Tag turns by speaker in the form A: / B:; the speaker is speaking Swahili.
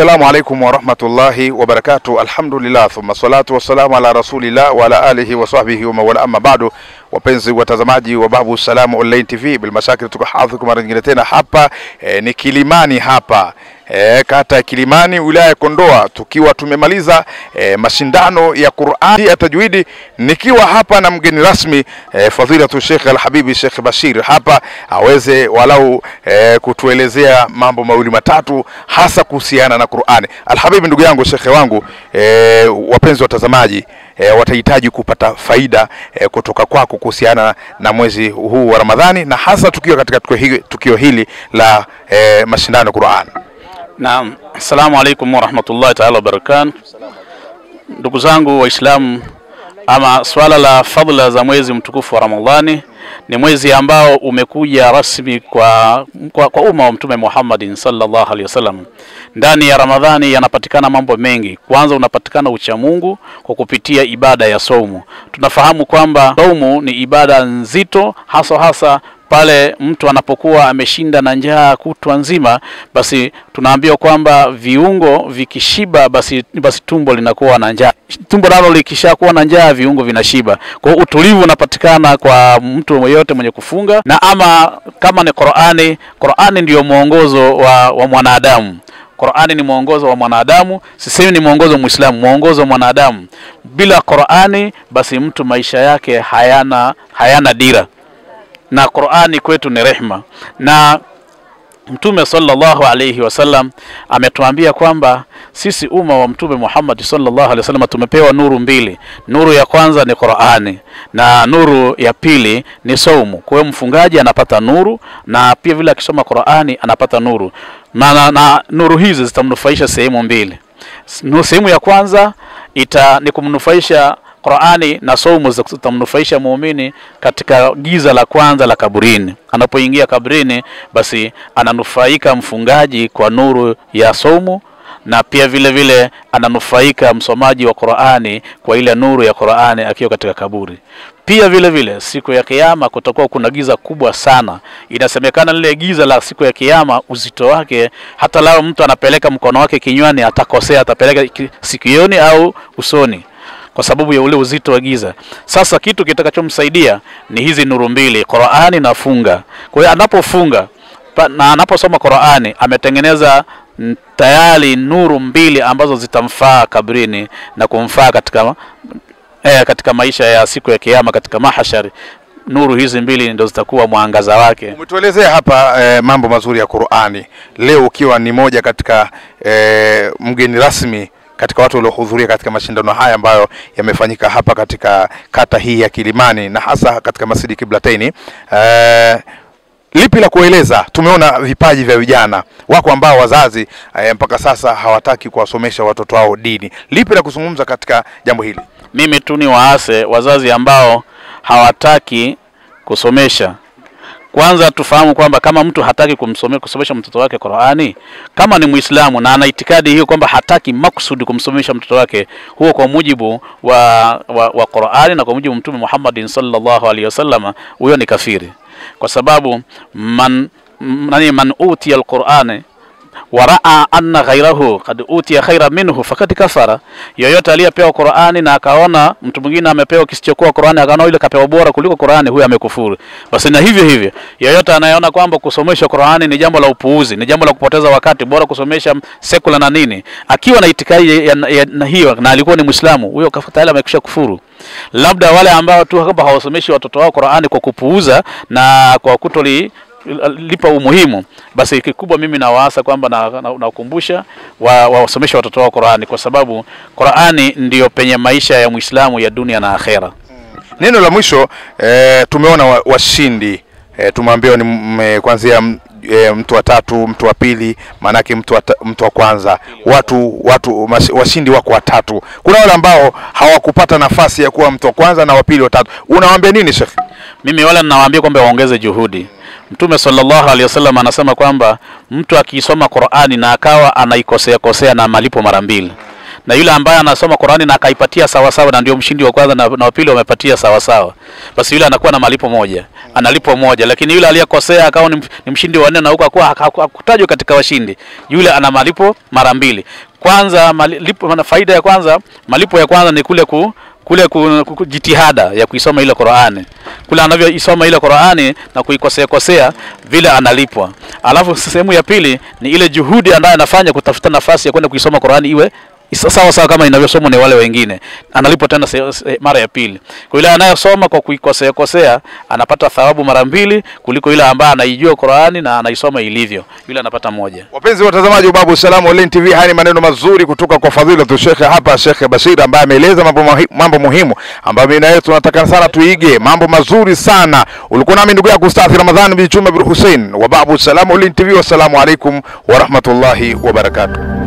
A: Assalamu alaikum wa rahmatullahi wa barakatuh. Alhamdulillah, thumma salatu wassalamu ala rasulillah wa ala alihi wa sahbihi wa mawala, amma ba'du. Wapenzi watazamaji wa Babu Salamu Online TV, bil mashakil tuko hadhi mara nyingine tena hapa ni Kilimani hapa kata Kilimani, wilaya Kondoa, tukiwa tumemaliza mashindano ya Qur'ani ya tajwidi, nikiwa hapa na mgeni rasmi fadhilatu Sheikh Al-Habibi Sheikh Bashir hapa aweze walau kutuelezea mambo mawili matatu hasa kuhusiana na Qur'ani. Al-Habibi, ndugu yangu, Sheikh wangu, wapenzi watazamaji watahitaji kupata faida kutoka kwako kuhusiana na mwezi huu wa Ramadhani, na hasa tukiwa katika tukio hili la mashindano ya Qur'ani.
B: Naam, assalamu alaikum wa rahmatullahi ta'ala wa barakatuh. Ndugu zangu Waislamu, ama swala la fadhila za mwezi mtukufu wa Ramadhani ni mwezi ambao umekuja rasmi kwa umma wa Mtume Muhammad sallallahu alaihi wasallam. Ndani ya Ramadhani yanapatikana mambo mengi. Kwanza unapatikana ucha Mungu kwa kupitia ibada ya saumu. Tunafahamu kwamba saumu ni ibada nzito, hasa pale mtu anapokuwa ameshinda na njaa kutwa nzima, basi tunaambiwa kwamba viungo vikishiba basi tumbo linakuwa na njaa. Tumbo nalo likishakuwa na njaa, viungo vinashiba. Kwa hiyo utulivu unapatikana kwa mtu yeyote mwenye kufunga. Na ama kama ni Qur'ani ndio mwongozo wa mwanadamu. Qur'ani ni mwongozo wa mwanadamu, sisemi ni mwongozo wa Muislamu, mwongozo wa mwanadamu. Bila Qur'ani basi mtu maisha yake hayana dira. Na Qur'ani kwetu ni rehma. Na Mtume sallallahu alayhi wasallam ametuambia kwamba sisi umma wa Mtume Muhammad sallallahu alayhi wasallam tumepewa nuru mbili. Nuru ya kwanza ni Qur'ani na nuru ya pili ni saumu. Kwa hiyo mfungaji anapata nuru, na pia vile akisoma Qur'ani anapata nuru. Na nuru hizi zitamnufaisha sehemu mbili. Sehemu ya kwanza ni kumnufaisha Qur'ani, na saumu zitamnufaisha muumini katika giza la kwanza la kaburini. Anapoingia kaburini basi ananufaika mfungaji kwa nuru ya saumu, na pia vile ananufaika msomaji wa Qur'ani kwa ile nuru ya Qur'ani akiwa katika kaburi. Pia vile siku ya kiyama kutakuwa kuna giza kubwa sana. Inasemekana lile giza la siku ya kiyama uzito wake, hata lao mtu anapeleka mkono wake kinywani atakosea, atapeleka sikioni au usoni kwa sababu ya ule uzito wa giza. Sasa kitu kitakachomsaidia ni hizi nuru mbili, Qur'ani na funga. Kwa hiyo anapofunga na anaposoma Qur'ani ametengeneza tayari nuru mbili ambazo zitamfaa kabrini na kumfaa katika maisha ya siku ya kiyama, katika mahashari. Nuru hizi mbili ndio zitakuwa mwangaza wake.
A: Umetuelezea hapa mambo mazuri ya Qur'ani. Leo ukiwa ni moja katika mgeni rasmi katika watu waliohudhuria katika mashindano haya ambayo yamefanyika hapa katika kata hii ya Kilimani, na hasa katika Masjid Kiblataini, lipi la kueleza? Tumeona vipaji vya vijana wako ambao wazazi mpaka sasa hawataki kuwasomesha watoto wao dini. Lipi la kuzungumza katika jambo hili?
B: Mimi tu ni waase wazazi ambao hawataki kusomesha. Kwanza tufahamu kwamba kama mtu hataki kusomesha mtoto wake Qur'ani, kama ni Muislamu na ana itikadi hiyo kwamba hataki makusudi kumsomesha mtoto wake, huo kwa mujibu wa Qur'ani na kwa mujibu Mtume Muhammad sallallahu alaihi wasallam, huyo ni kafiri. Kwa sababu man utiya al-Qur'ani wa ra'a anna ghayrahu qad utiya khayra minhu faqad kafara. Yoyote aliyepewa Qur'ani na akaona mtu mwingine amepewa kisichokuwa Qur'ani, akaona yule kapewa bora kuliko Qur'ani, huyo amekufuru. Basi na hivyo yoyote anayeona kwamba kusomesha Qur'ani ni jambo la upuuzi, ni jambo la kupoteza wakati, bora kusomesha sekula na nini, akiwa na itikadi na hiyo na alikuwa ni Muislamu, huyo tayari amekwisha kufuru. Labda wale ambao tu kwamba hawasomeshi watoto wao Qur'ani kwa kupuuza na kwa lipa umuhimu, basi kikubwa mimi nawaasa kwamba nakukumbusha wasomeshe watoto wao Qur'ani, kwa sababu Qur'ani ndiyo penye maisha ya Muislamu ya dunia na akhera.
A: Neno la mwisho, tumeona washindi, tumeambiwa ni kuanzia mtu wa tatu, mtu wa pili, manake mtu wa kwanza, washindi wako watatu. Kuna wale ambao hawakupata nafasi ya kuwa mtu wa kwanza na wa pili, wa tatu. Unawaambia nini Sheikh?
B: Mimi wala ninawaambia kwamba waongeze juhudi. Mtume sallallahu alaihi wasallam anasema kwamba mtu akisoma Qur'ani na akawa anaikosea na malipo mara mbili. na yule ambaye anasoma Qur'ani na akaipatia sawa sawa, na ndio mshindi wa kwanza na wa pili wamepatia sawa sawa, basi yule anakuwa na malipo moja, analipo moja. Lakini yule aliyekosea akawa ni mshindi wa 4 na huko hakutajwa katika washindi, yule ana malipo mara mbili. Kwanza faida ya kwanza, malipo ya kwanza ni kule jitihada ya kuisoma ile Qur'ani. Kule anavyoisoma ile Qur'ani na kuikosea vile analipwa. Alafu sehemu ya pili ni ile juhudi ambayo anafanya kutafuta nafasi ya kwenda kuisoma Qur'ani iwe sawa sawa kama inavyosomwa na wale wengine, analipwa tena mara ya pili. Kwa yule anayesoma kwa kuikosea anapata thawabu mara mbili kuliko yule ambaye anaijua Qur'ani na anaisoma ilivyo, yule anapata moja.
A: Wapenzi watazamaji wa Babu Salam Online TV, haya ni maneno mazuri kutoka kwa fadhila Sheikh hapa, Sheikh Bashir, ambaye ameeleza mambo muhimu ambayo mimi na yeye tunataka sana tuige, mambo mazuri sana. Ulikuwa nami ndugu yako Ustadh Ramadhani bin Chuma bin Hussein wa Babu Salam Online TV. Wassalamu alaikum wa rahmatullahi wa barakatuh.